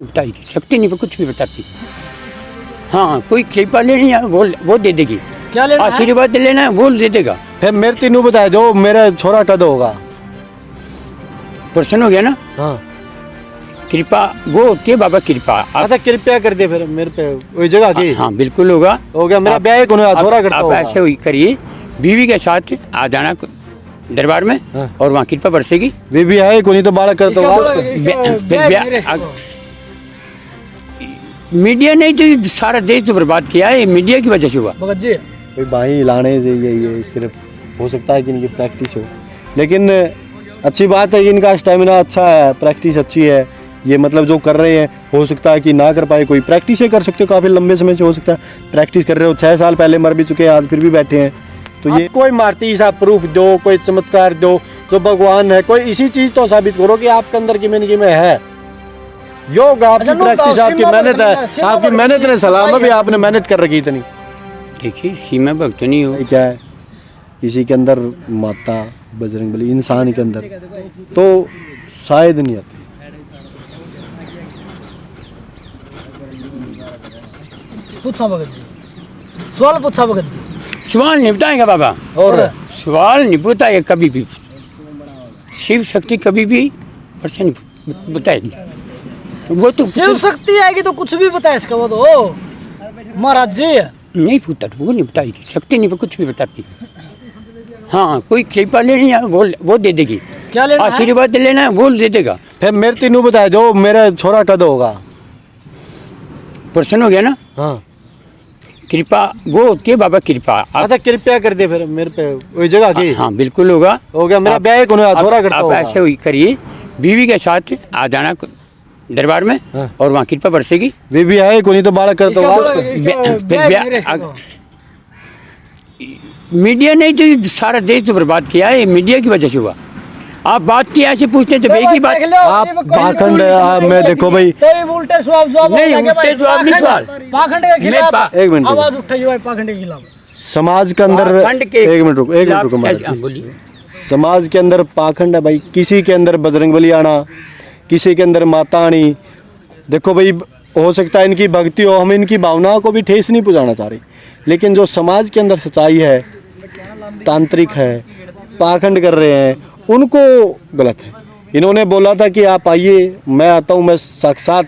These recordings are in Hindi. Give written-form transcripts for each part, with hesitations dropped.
बताई शक्ति नहीं कुछ भी बताती। हाँ कोई कृपा लेनी है वो दे देगी। क्या लेना है? आशीर्वाद लेना है वो दे देगा। फिर मेरे तीनों बताए दो, मेरा छोरा कद होगा? प्रसन्न हो गया ना। हाँ कृपा वो होती है बाबा कृपा। अच्छा कृपया कर दे फिर मेरे पे वही जगह की। हाँ बिल्कुल होगा। हो गया मेरा ब्याह कौन छोरा करता आप होगा। ऐसे हुई करिए, बीवी के साथ आ जाना दरबार में। हाँ। और वहाँ कृपा बरसेगी। बीबी है कोई तो बालक करता इसका होगा। थोड़ा- इसका फिर बैग ब्याह- मेरे इसको। मीडिया ने तो सारा देश तो बर्बाद किया है, मीडिया की वजह से हुआ। भगत जी भाई बाही लाने से ये सिर्फ हो सकता है कि इनकी प्रैक्टिस हो, लेकिन अच्छी बात है कि इनका स्टेमिना अच्छा है, प्रैक्टिस अच्छी है। ये मतलब जो कर रहे हैं हो सकता है कि ना कर पाए, कोई प्रैक्टिस ही कर सकते हो, काफ़ी लंबे समय से हो सकता है प्रैक्टिस कर रहे हो। 6 साल पहले मर भी चुके हैं, आज फिर भी बैठे हैं। तो ये कोई मारती सा प्रूफ दो, कोई चमत्कार दो जो भगवान है, कोई इसी चीज़ तो साबित करो कि आपके अंदर की में है योग, आपकी अच्छा, प्रैक्टिस, आपकी सीमा मेहनत भगत है, सीमा आपकी भगत मेहनत ने सलाम है भी, है। आपने मेहनत कर रखी इतनी। देखिए सीमा भक्त नहीं हो। ये क्या है, किसी के अंदर माता बजरंगबली इंसान के अंदर तो शायद नहीं आती। पूछा भगत जी, सवाल पूछा भगत जी। सवाल निपटाएगा बाबा। और सवाल निपटा है कभी भी। शिव शक्ति कभी भी प्रश्न बताएगी। वो तो शिव शक्ति आएगी तो कुछ भी बताए इसका वो तो महाराज जी। नहीं पूछता, वो नहीं बताएगी। शक्ति नहीं कुछ भी बताती। हाँ कोई कृपा लेनी है वो दे देगी। क्या लेना है? आशीर्वाद लेना है वो दे देगा। फिर मेरे तीनों बताए दो, मेरा छोरा कद होगा? प्रसन्न हो गया ना। हाँ कृपा वो होती है बाबा कृपा। अच्छा कृपया कर दे फिर मेरे पे वही जगह की। हाँ बिल्कुल होगा। हो गया मेरा ब्याह कौन छोरा करता आप होगा। ऐसे हुई करिए, बीवी के साथ आ जाना दरबार में। हाँ। और वहाँ कृपा बरसेगी। बीबी है कोई तो बालक करता इसका होगा। थोड़ा- इसका फिर बैग ब्याह- मेरे इसको। मीडिया ने तो सारा देश तो बर्बाद किया है, मीडिया की वजह से हुआ। आप बात की ऐसे पूछते तो एक ही बात। आप पाखंड मैं देखो भाई, उल्टे जवाब नहीं, उल्टे जवाब नहीं सवाल। पाखंड के खिलाफ एक मिनट रुको। आवाज उठाई हुआ है पाखंड के खिलाफ। समाज के अंदर पाखंड के एक मिनट रुको महाराज हाँ, जी। बोलिए। समाज के अंदर पाखंड है भाई, किसी के अंदर बजरंगबली आना, किसी के अंदर माता आनी। देखो भाई हो सकता है इनकी भक्ति हो, हम इनकी भावनाओं को भी ठेस नहीं पहुंचाना चाह रहे, लेकिन जो समाज के अंदर सच्चाई है, तांत्रिक है, पाखंड कर रहे हैं, उनको गलत है। इन्होंने बोला था कि आप आइए, मैं आता हूँ, मैं साक्षात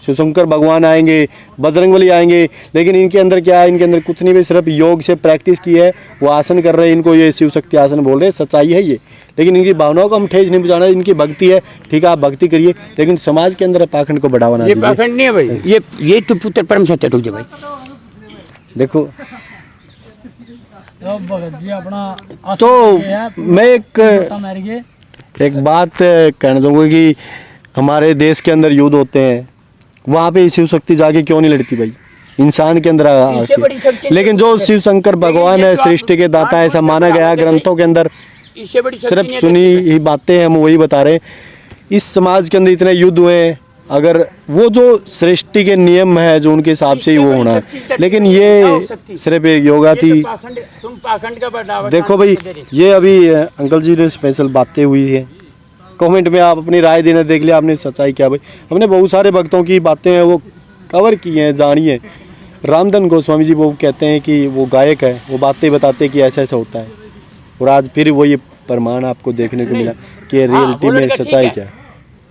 शिवशंकर भगवान आएंगे, बजरंगबली आएंगे, लेकिन इनके अंदर क्या है, इनके अंदर कुछ नहीं, भी सिर्फ योग से प्रैक्टिस की है, वो आसन कर रहे हैं, इनको ये शिव शक्ति आसन बोल रहे हैं, सच्चाई है ये। लेकिन इनकी भावनाओं को हम ठेस नहीं पहुंचाना, इनकी भक्ति है, ठीक है आप भक्ति करिए, लेकिन समाज के अंदर पाखंड को बढ़ावा ना ये दीजिए। पाखंड नहीं है भाई, ये तो पुत्र परम सत्य रुक जाए भाई। देखो भगत जी अपना तो मैं एक बात कहना चाहूँगा कि हमारे देश के अंदर युद्ध होते हैं, वहाँ पे शिव शक्ति जाके क्यों नहीं लड़ती भाई इंसान के अंदर इससे बड़ी शक्ति लेकिन जो शिव शंकर भगवान है, ये तो आप- सृष्टि के दाता है, ऐसा माना गया ग्रंथों के अंदर, इससे बड़ी शक्ति सिर्फ नहीं है सुनी ही बातें हम वही बता रहे हैं। इस समाज के अंदर इतने युद्ध हुए, अगर वो जो सृष्टि के नियम है जो उनके हिसाब से ही वो होना है, लेकिन ये सिर्फ एक योगा ये थी। तो पाखंड, तुम पाखंड का बढ़ावा देखो भाई दे रहे। ये अभी अंकल जी ने स्पेशल बातें हुई है, कमेंट में आप अपनी राय देना, देख लिया आपने सच्चाई क्या भाई। हमने बहुत सारे भक्तों की बातें हैं वो कवर की हैं, जानी है। रामधन गोस्वामी जी वो कहते हैं कि वो गायक है, वो बातें बताते हैं कि ऐसा ऐसा होता है, और आज फिर वो ये प्रमाण आपको देखने को मिला कि रियलिटी में सच्चाई क्या है।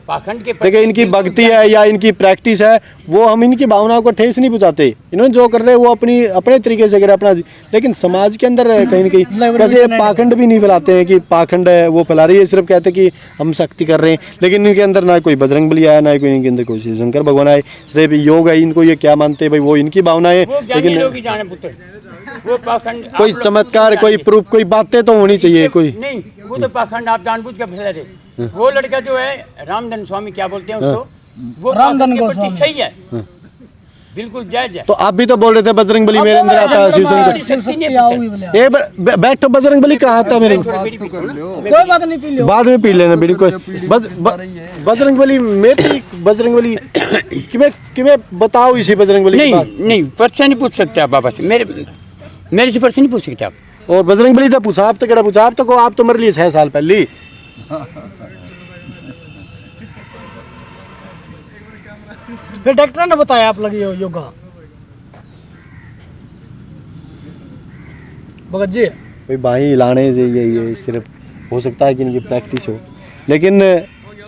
पाखंड के देखिए इनकी भक्ति है या इनकी प्रैक्टिस है, वो हम इनकी भावनाओं को ठेस नहीं पहुंचाते। इन्होंने जो कर रहे हैं वो अपने तरीके से कर रहे हैं अपना, लेकिन समाज के अंदर कहीं ना कहीं वैसे ये पाखंड भी नहीं फैलाते हैं कि पाखंड है वो फैला रही है, सिर्फ कहते हैं कि हम शक्ति कर रहे हैं, लेकिन इनके अंदर ना कोई बजरंगबली आया, ना कोई इनके अंदर कोई शंकर भगवान आए, सिर्फ योग है। इनको ये क्या मानते हैं भाई, वो इनकी भावनाएं, वो ज्ञानी लेकिन लोग ही जाने पुत्र। वो पाखंड कोई आप लोग चमत्कार, जानते कोई हैं। प्रूफ, कोई बातें तो होनी चाहिए कोई। नहीं, वो तो पाखंड आप जानबूझ के फैला रहे। वो लड़का जो है रामधन स्वामी क्या बोलते हैं उसको, वो रामधन पाखंड के प्रति गोस्वामी। सही है, बिल्कुल जायज है। तो आप भी तो बोल रहे थे बजरंगबली मेरे अंदर आता है, शिव शंकर। शिव शक्ति आओगी बोले। ये बैठो, बजरंगबली कहाँ था मेरे, कोई बात नहीं, पी लो। बाद में पी लेना बीड़ी कोई। बजरंगबली मेरी बजरंगबली किमें बताओ इसी बजरंगबली की नहीं बात। नहीं, प्रश्न नहीं पूछ सकते आप बाबा से, मेरे से प्रश्न नहीं पूछ सकते आप। और बजरंगबली तो पूछा, आप तो केड़ा पूछा, आप तो मर लिए 6 साल पहले। फिर डॉक्टर ने बताया आप लगे हो योगा भगत जी। भाई बाही हिलाने से ये सिर्फ हो सकता है कि इनकी प्रैक्टिस हो, लेकिन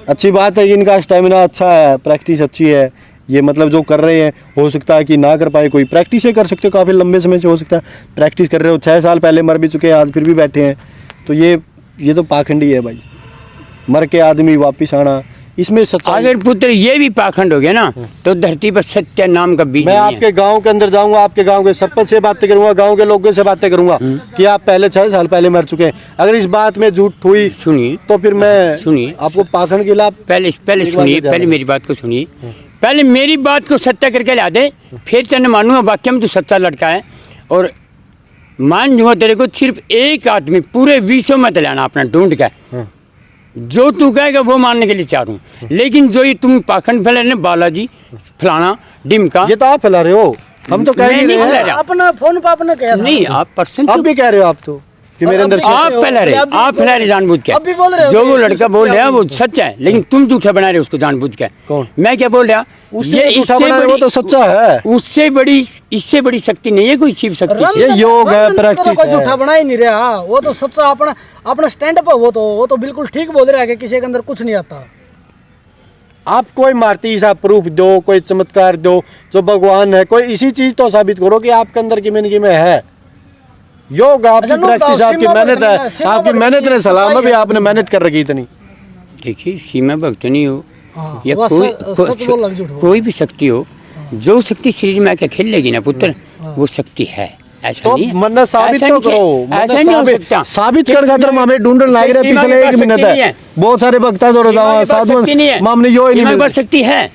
अच्छी बात है कि इनका स्टेमिना अच्छा है, प्रैक्टिस अच्छी है। ये मतलब जो कर रहे हैं हो सकता है कि ना कर पाए, कोई प्रैक्टिस ही कर सकते हो, काफ़ी लंबे समय से हो सकता है प्रैक्टिस कर रहे हो। 6 साल पहले मर भी चुके हैं, आज फिर भी बैठे हैं, तो ये तो पाखंडी है भाई। मर के आदमी वापिस आना, इसमें सच्चाई। अगर पुत्र ये भी पाखंड हो गया ना तो धरती पर सत्य नाम का बीज मैं नहीं है। आपके गांव के अंदर जाऊंगा, आपके गांव के सरपंच से बातें करूंगा, गांव के लोगों से बातें करूंगा कि आप पहले 6 साल पहले मर चुके हैं। अगर इस बात में झूठ हुई सुनिए तो फिर मैं सुनिए आपको पाखंड के खिलाफ पहले एक बार सुनिए, ये पहले मेरी बात को सुनिए। पहले मेरी बात को सत्य करके ला दे, फिर तेने मानूंगा वाक्य में तो सच्चा लड़का है और मान जूंगा तेरे को। सिर्फ एक आदमी पूरे विश्व में लाना अपना ढूंढ के, जो तू कहेगा वो मानने के लिए तैयार हूँ। लेकिन जो ये तुम पाखंड फैला रहे बालाजी फलाना डिमका, ये तो आप फैला रहे हो, हम तो कह मैं नहीं नहीं रहे फैला हैं। रहा। अपना फोन पर आपने कहा था। नहीं आप पर्सन अब भी कह रहे हो आप तो कि मेरे अंदर आप फैला रहे, आप फैला रहे जानबूझ के। अब भी बोल रहे हो जो कि वो इसी लड़का शक्ति बोल रहा है आप वो नहीं। सच है, लेकिन तुम झूठा बना रहे हो उसको जानबूझ के। कौन? मैं क्या बोल रहा, उससे झूठा बना रहे हो तो सच्चा है। उससे बड़ी इससे बड़ी शक्ति नहीं है कोई शिव शक्ति से। ये योग है, प्रैक्टिस कोई है। झूठा बना ही नहीं रहा, वो तो सच्चा अपना अपना स्टैंड पर। वो तो बिल्कुल ठीक बोल रहा है कि किसी के अंदर कुछ नहीं आता। आप कोई मारती सा प्रूफ दो, कोई चमत्कार दो जो भगवान है, कोई इसी चीज तो साबित करो कि आपके अंदर की में है। योग आपकी अच्छा, प्रैक्टिस, आपकी सीमा मेहनत भक्ति है, में, सीमा आपकी भक्ति मेहनत ने की सलाम सच्चाई भी है। आपने मेहनत कर रखी इतनी। देखिए सीमा भक्त नहीं हो हाँ, या वह सच बोल लग झूठ बोल। कोई भी शक्ति हो, जो शक्ति शरीर में आके खेल लेगी ना पुत्र, वो शक्ति है। ऐसा तो नहीं है, मन्ना साबित ऐसा तो नहीं कि- करो, ऐसा नहीं हो सकता। साबित कर खातर मामे ढूंढन लाग रहे सीमा पिछले के 1 पास मिनट शक्ति नहीं है, है। बहुत सारे भक्ता जो रहा साधु मामने यो ही नहीं सीमा के मिलते। पास शक्ति है,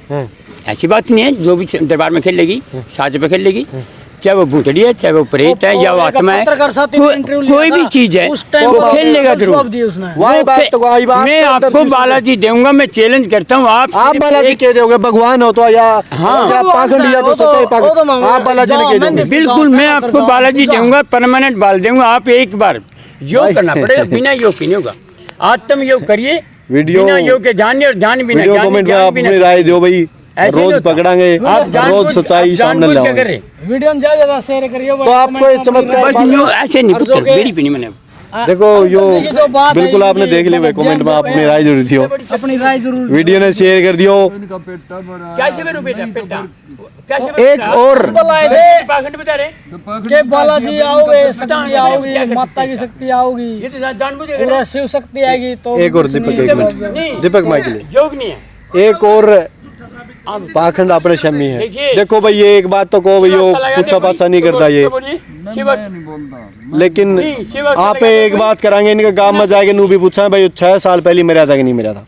ऐसी बात नहीं है। जो भी दरबार में खेल लेगी, साज पे खेल लेगी, चाहे वो भूतड़ी है, चाहे वो प्रेत है, या वो आत्मा है, पत्रकार साथी ने इंटरव्यू लिया कोई भी था, चीज है उस टाइम वो पर खेल लेगा जवाब जरूर। दिए उसने। वही वो बात खे- तो वही बात मैं तो अंदर आपको चीज- बालाजी दूंगा, मैं चैलेंज करता हूँ। आप आप सिर्फ बालाजी एक- कह दोगे भगवान हो तो या हाँ। या पाखंड या तो सच्चाई पाखंड, आप बालाजी ने कह दोगे। बिल्कुल मैं आपको बालाजी दूंगा, परमानेंट बाल दूंगा। आप एक बार योग करना पड़ेगा, बिना योग के नहीं होगा। आत्म योग करिए, वीडियो- बिना योग के ध्यान और ध्यान बिना वीडियो ज्ञान, कमेंट में ज्ञान आप बिना अपनी राय दो भाई, ऐसे नहीं रोज होता। पकड़ांगे, आप रोज जानबूझ- सच्चाई आप सामने जानबूझ के लाओगे। कर रहे। वीडियो में ज्यादा शेयर करिए। तो आपको ये चमत्कार बस यूं ऐसे नहीं पुत्र, बेड़ी पीनी मैंने। देखो यो ये जो बात है, बिल्कुल ये आपने देख लिया भाई, कमेंट में आप अपनी राय जरूर थी हो, अपनी राय जरूर वीडियो ने शेयर कर दियो। क्या शिविर बेटा पेटा क्या एक और पाखंड बता रहे, के बालाजी आओगे, शक्ति आओगी, माता की शक्ति आओगी, ये तो जानबूझ के पूरा शिव शक्ति आएगी। तो एक और दीपक, एक मिनट दीपक माइक ले, योग नहीं है। एक और पाखंड अपने शमी है। देखिए। देखो भाई ये एक बात तो कहो भाई, यो पूछा पाछा नहीं करता ये, लेकिन नहीं, शिव अर्थ आप लगा एक दे बात कराएंगे, इनके गांव में जाके नू भी पूछा भाई 6 साल पहले मेरा था कि नहीं मेरा था।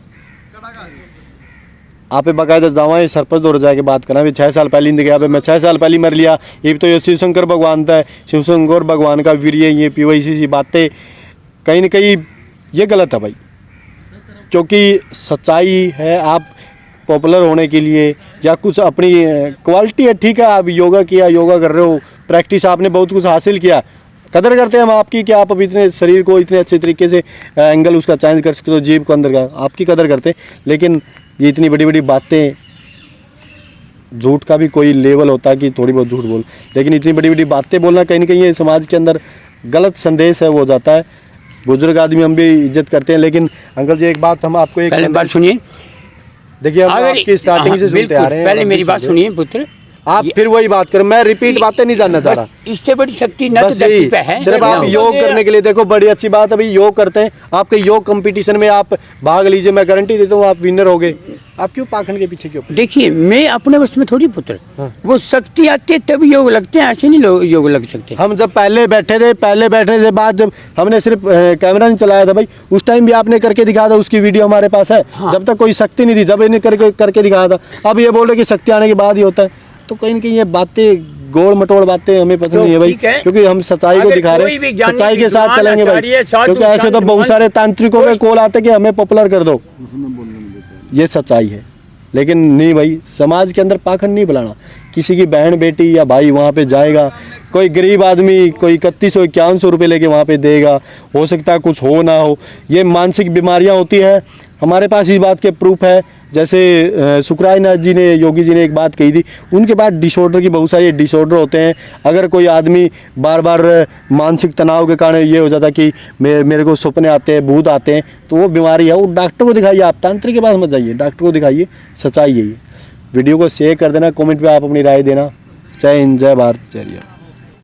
आप बाकायदा जावा सरपंच दौड़ जाके बात करा भी 6 साल पहले गया मैं 6 साल पहले मर लिया। ये भी तो ये शिव शंकर भगवान था, शिव शंकर भगवान का वीर्य ये पीवाईसी सी बातें कहीं ना कहीं ये गलत है भाई, क्योंकि सच्चाई है। आप पॉपुलर होने के लिए या कुछ अपनी क्वालिटी है, ठीक है, आप योगा किया, योगा कर रहे हो, प्रैक्टिस आपने बहुत कुछ हासिल किया, कदर करते हैं हम आपकी कि आप अब इतने शरीर को इतने अच्छे तरीके से एंगल उसका चेंज कर सकते हो, जीभ को अंदर का आपकी कदर करते हैं। लेकिन ये इतनी बड़ी बड़ी बातें, झूठ का भी कोई लेवल होता है कि थोड़ी बहुत झूठ बोल, लेकिन इतनी बड़ी बड़ी बातें बोलना कहीं ना कहीं ये समाज के अंदर गलत संदेश है वो जाता है। बुजुर्ग आदमी हम भी इज्जत करते हैं, लेकिन अंकल जी एक बात हम आपको एक पहले बात सुनिए, देखिए हम अगर आपकी स्टार्टिंग से सुनते आ रहे हैं, पहले अब मेरी भी बात सुन रहे हैं। सुनिए पुत्र। आप फिर वही बात करें, मैं रिपीट बातें नहीं जानना चाह रहा, बस इससे बड़ी शक्ति न तो बस धरती यही पे है। सिर्फ आप योग करने के लिए। देखो बड़ी अच्छी बात है भाई, योग करते हैं, आपके योग कंपटीशन में आप भाग लीजिए, मैं गारंटी देता हूँ आप विनर होगे। आप क्यों पाखंड के पीछे क्यों? देखिए मैं अपने वश में थोड़ी पुत्र, वो शक्ति आती है तब योग लगते हैं, ऐसे नहीं योग लग सकते। हम जब पहले बैठे थे, पहले बैठने से बाद जब हमने सिर्फ कैमरा नहीं चलाया था भाई, उस टाइम भी आपने करके दिखाया था, उसकी वीडियो हमारे पास है। जब तक कोई शक्ति नहीं थी, जब इन्हें करके दिखाया था। अब ये बोल रहे कि शक्ति आने के बाद ही होता है, तो कहीं ना कहीं ये बातें गोल मटोल बातें हमें पसंद नहीं है भाई, क्योंकि हम सच्चाई को अगर दिखा रहे कोई भी हैं, ज्ञानी सच्चाई के साथ विद्वान, चलेंगे भाई, आचार्य, साधु, क्योंकि ऐसे तो संत, बहुत सारे तांत्रिकों के कोई- कॉल आते कि हमें पॉपुलर कर दो, ये सच्चाई है। लेकिन नहीं भाई, समाज के अंदर पाखंड नहीं बुलाना। किसी की बहन बेटी या भाई वहाँ पे जाएगा, कोई गरीब आदमी कोई 3100-5100 रुपये लेके वहाँ पे देगा, हो सकता है कुछ हो ना हो, ये मानसिक बीमारियाँ होती है। हमारे पास इस बात के प्रूफ है, जैसे सुखराय नाथ जी ने, योगी जी ने एक बात कही थी, उनके बाद डिसऑर्डर की बहुत सारे डिसऑर्डर होते हैं। अगर कोई आदमी बार बार मानसिक तनाव के कारण ये हो जाता कि मेरे को सपने आते हैं, भूत आते हैं, तो वो बीमारी है, वो डॉक्टर को दिखाइए। आप तांत्रिक के पास मत जाइए, डॉक्टर को दिखाइए, सच्चाई यही है। वीडियो को शेयर कर देना, कमेंट पे आप अपनी राय देना। जय हिंद, जय भारत, जय रिया।